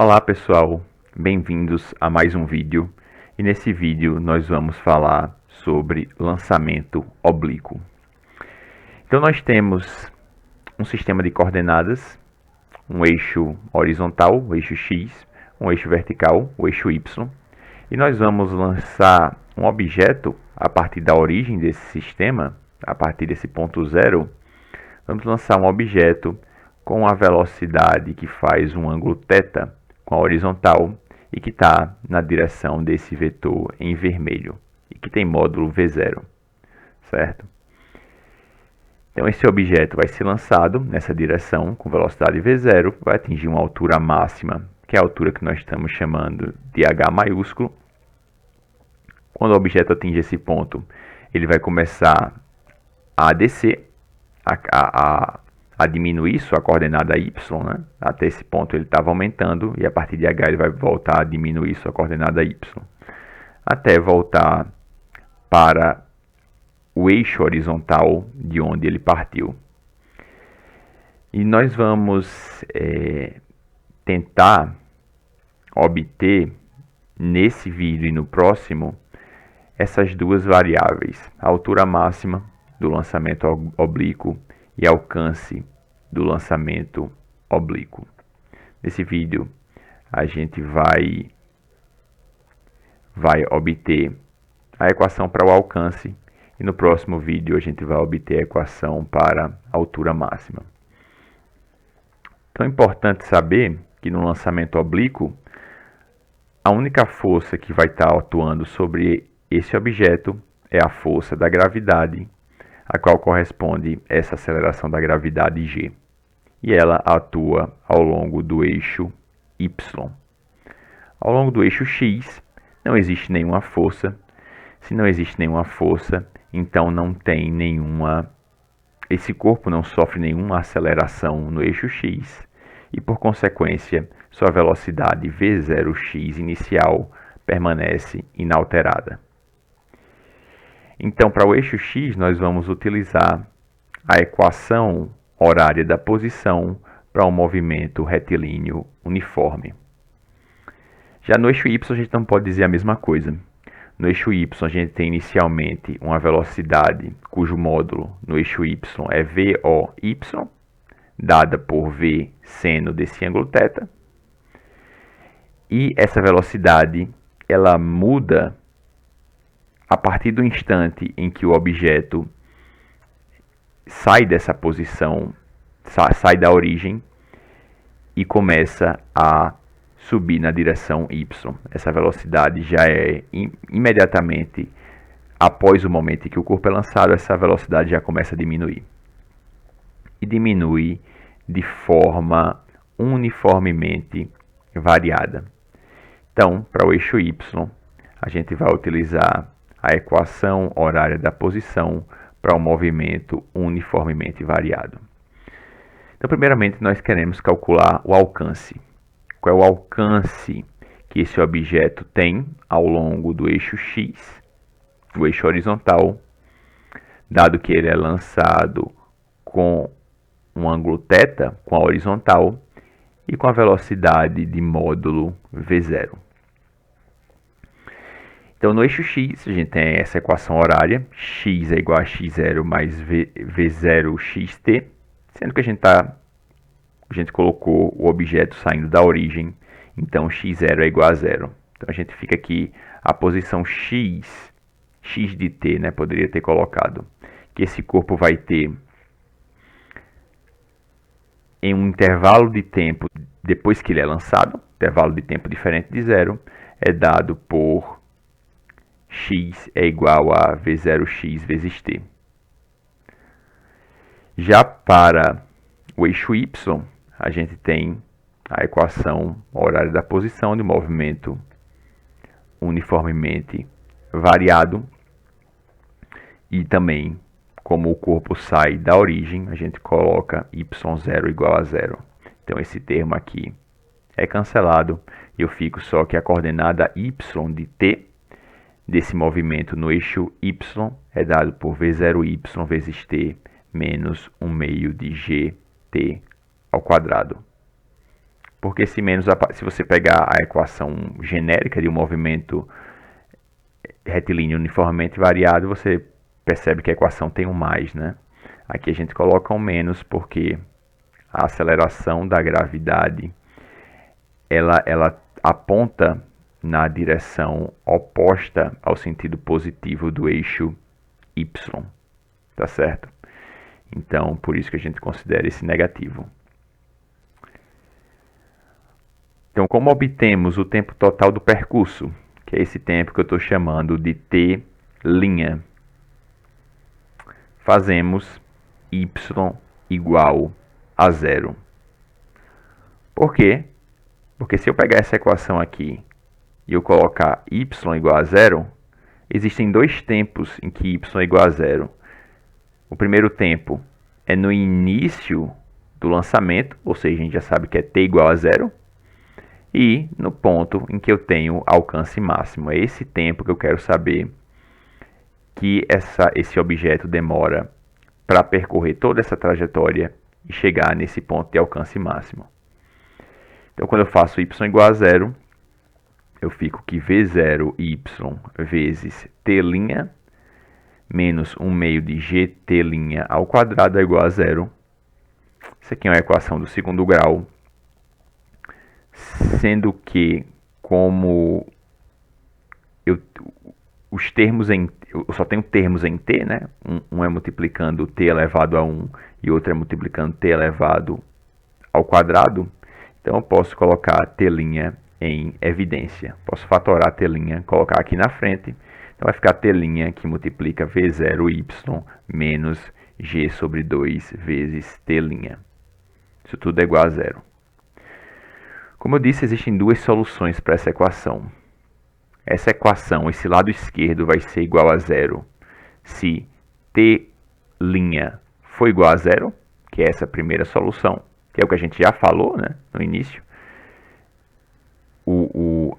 Olá pessoal, bem-vindos a mais um vídeo e nesse vídeo nós vamos falar sobre lançamento oblíquo. Então nós temos um sistema de coordenadas, um eixo horizontal, o eixo X, um eixo vertical, o eixo Y, e nós vamos lançar um objeto a partir da origem desse sistema, a partir desse ponto zero, vamos lançar um objeto com a velocidade que faz um ângulo θ com a horizontal e que está na direção desse vetor em vermelho e que tem módulo V0, certo? Então esse objeto vai ser lançado nessa direção com velocidade V0, vai atingir uma altura máxima, que é a altura que nós estamos chamando de H maiúsculo. Quando o objeto atinge esse ponto, ele vai começar a descer, a diminuir sua coordenada y, né? Até esse ponto ele estava aumentando e a partir de h ele vai voltar a diminuir sua coordenada y, até voltar para o eixo horizontal de onde ele partiu. E nós vamos tentar obter nesse vídeo e no próximo essas duas variáveis, a altura máxima do lançamento oblíquo e alcance do lançamento oblíquo. Nesse vídeo a gente vai obter a equação para o alcance e no próximo vídeo a gente vai obter a equação para a altura máxima. Então é importante saber que no lançamento oblíquo a única força que vai estar atuando sobre esse objeto é a força da gravidade, a qual corresponde essa aceleração da gravidade g. E ela atua ao longo do eixo y. Ao longo do eixo x não existe nenhuma força. Se não existe nenhuma força, então não tem esse corpo não sofre nenhuma aceleração no eixo x e por consequência sua velocidade v0x inicial permanece inalterada. Então, para o eixo x, nós vamos utilizar a equação horária da posição para um movimento retilíneo uniforme. Já no eixo y, a gente não pode dizer a mesma coisa. No eixo y, a gente tem inicialmente uma velocidade cujo módulo no eixo y é VOY, dada por V seno desse ângulo θ. E essa velocidade ela muda a partir do instante em que o objeto sai dessa posição, sai da origem e começa a subir na direção y. Essa velocidade já é imediatamente após o momento em que o corpo é lançado, essa velocidade já começa a diminuir. E diminui de forma uniformemente variada. Então, para o eixo y, a gente vai utilizar a equação horária da posição para um movimento uniformemente variado. Então, primeiramente, nós queremos calcular o alcance. Qual é o alcance que esse objeto tem ao longo do eixo x, o eixo horizontal, dado que ele é lançado com um ângulo θ, com a horizontal, e com a velocidade de módulo v0. Então, no eixo x, a gente tem essa equação horária, x é igual a x0 mais v0xt, sendo que a gente colocou o objeto saindo da origem, então x0 é igual a 0. Então, a gente fica aqui a posição x de t, né, poderia ter colocado, que esse corpo vai ter em um intervalo de tempo depois que ele é lançado, intervalo de tempo diferente de 0, é dado por x é igual a v0x vezes t. Já para o eixo y, a gente tem a equação horária da posição de movimento uniformemente variado e também, como o corpo sai da origem, a gente coloca y0 igual a 0. Então esse termo aqui é cancelado e eu fico só que a coordenada y de t desse movimento no eixo y é dado por v0y vezes t menos 1/2 de gt ao quadrado. Porque se você pegar a equação genérica de um movimento retilíneo uniformemente variado, você percebe que a equação tem um mais, né? Aqui a gente coloca um menos porque a aceleração da gravidade ela aponta na direção oposta ao sentido positivo do eixo y, tá certo? Então, por isso que a gente considera esse negativo. Então, como obtemos o tempo total do percurso, que é esse tempo que eu estou chamando de t', fazemos y igual a zero. Por quê? Porque se eu pegar essa equação aqui e eu colocar y igual a zero, existem dois tempos em que y é igual a zero. O primeiro tempo é no início do lançamento, ou seja, a gente já sabe que é t igual a zero, e no ponto em que eu tenho alcance máximo. É esse tempo que eu quero saber que esse objeto demora para percorrer toda essa trajetória e chegar nesse ponto de alcance máximo. Então, quando eu faço y igual a zero, eu fico que v0y vezes t' menos 1 meio de gt' ao quadrado é igual a zero. Isso aqui é uma equação do segundo grau, sendo que, como eu só tenho termos em t, né? Um é multiplicando t elevado a 1 e outro é multiplicando t elevado ao quadrado. Então eu posso colocar t' em evidência. Posso fatorar t', colocar aqui na frente. Então vai ficar t' que multiplica v0y menos g sobre 2 vezes t'. Isso tudo é igual a zero. Como eu disse, existem duas soluções para essa equação. Essa equação, esse lado esquerdo vai ser igual a zero se t' for igual a zero, que é essa primeira solução, que é o que a gente já falou, né, no início.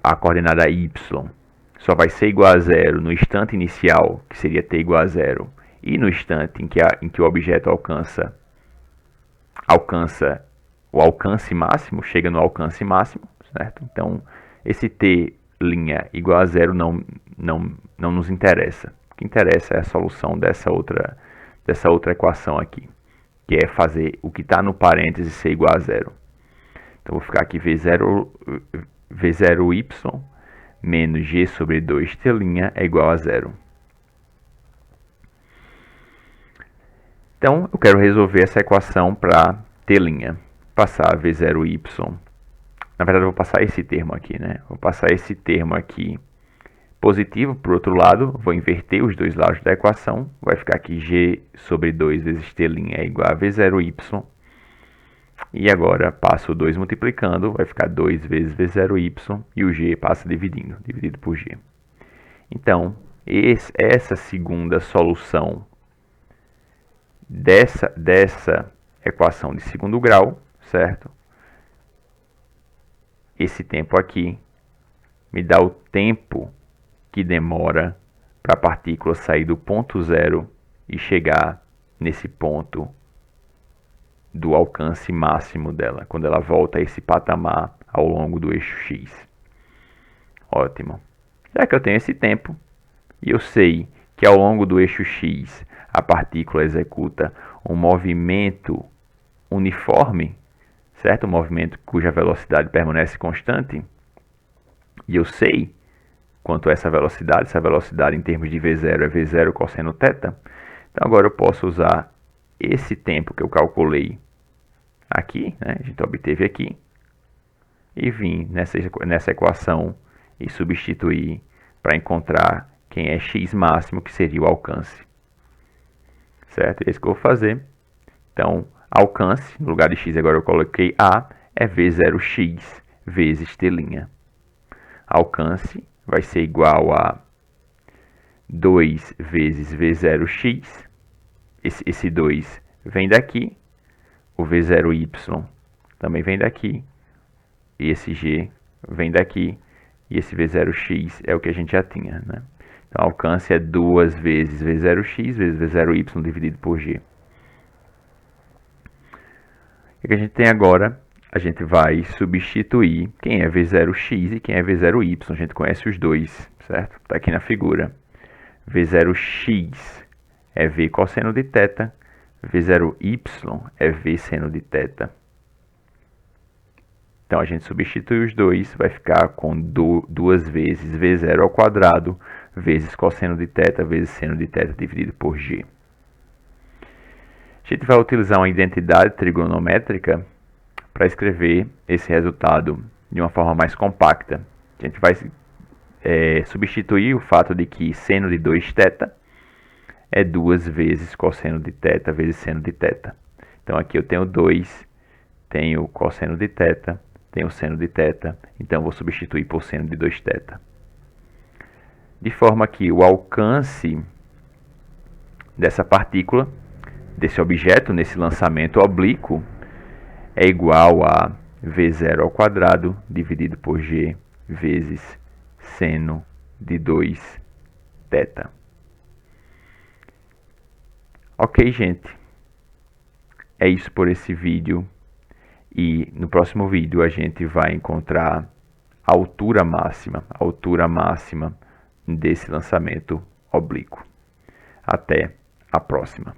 A coordenada y só vai ser igual a zero no instante inicial, que seria t igual a zero, e no instante em que o objeto alcança o alcance máximo, chega no alcance máximo, certo? Então, esse t' igual a zero não nos interessa. O que interessa é a solução dessa outra equação aqui, que é fazer o que está no parêntese ser igual a zero. Então, vou ficar aqui v0y menos g sobre 2t' é igual a zero. Então, eu quero resolver essa equação para t'. Passar v0y. Na verdade, eu vou passar esse termo aqui, né? Vou passar esse termo aqui positivo para o outro lado. Vou inverter os dois lados da equação. Vai ficar aqui g sobre 2 vezes t' é igual a v0y. E agora passo o 2 multiplicando. Vai ficar 2 vezes v0y. E o g passa dividindo por g. Então, essa segunda solução dessa equação de segundo grau, certo? Esse tempo aqui me dá o tempo que demora para a partícula sair do ponto zero e chegar nesse ponto do alcance máximo dela, quando ela volta a esse patamar ao longo do eixo x. Ótimo. Já que eu tenho esse tempo, e eu sei que ao longo do eixo x a partícula executa um movimento uniforme, certo? Um movimento cuja velocidade permanece constante, e eu sei quanto é essa velocidade em termos de v0 é v0 cosseno θ. Então agora eu posso usar esse tempo que eu calculei aqui, né? A gente obteve aqui, e vim nessa equação e substituir para encontrar quem é x máximo, que seria o alcance. Certo? É isso que eu vou fazer. Então, alcance, no lugar de x agora eu coloquei A, é v0x vezes t'. Alcance vai ser igual a 2 vezes v0x. Esse 2 vem daqui. O v0y também vem daqui. E esse g vem daqui. E esse v0x é o que a gente já tinha, né? Então, alcance é 2 vezes v0x vezes v0y dividido por g. O que a gente tem agora? a gente vai substituir quem é V0x e quem é V0y. A gente conhece os dois, certo? Está aqui na figura. V0x é V cosseno de θ, V0y é V seno de θ. Então a gente substitui os dois, vai ficar com duas vezes V0 ao quadrado vezes cosseno de θ vezes seno de θ dividido por g. A gente vai utilizar uma identidade trigonométrica para escrever esse resultado de uma forma mais compacta. A gente vai substituir o fato de que seno de 2θ é 2 vezes cosseno de θ vezes seno de θ. Então aqui eu tenho 2, tenho cosseno de θ, tenho seno de θ, então vou substituir por seno de 2θ. De forma que o alcance dessa partícula, desse objeto, nesse lançamento oblíquo, é igual a V0 ao quadrado dividido por g vezes seno de 2θ. Ok, gente. É isso por esse vídeo. E no próximo vídeo a gente vai encontrar a altura máxima desse lançamento oblíquo. Até a próxima.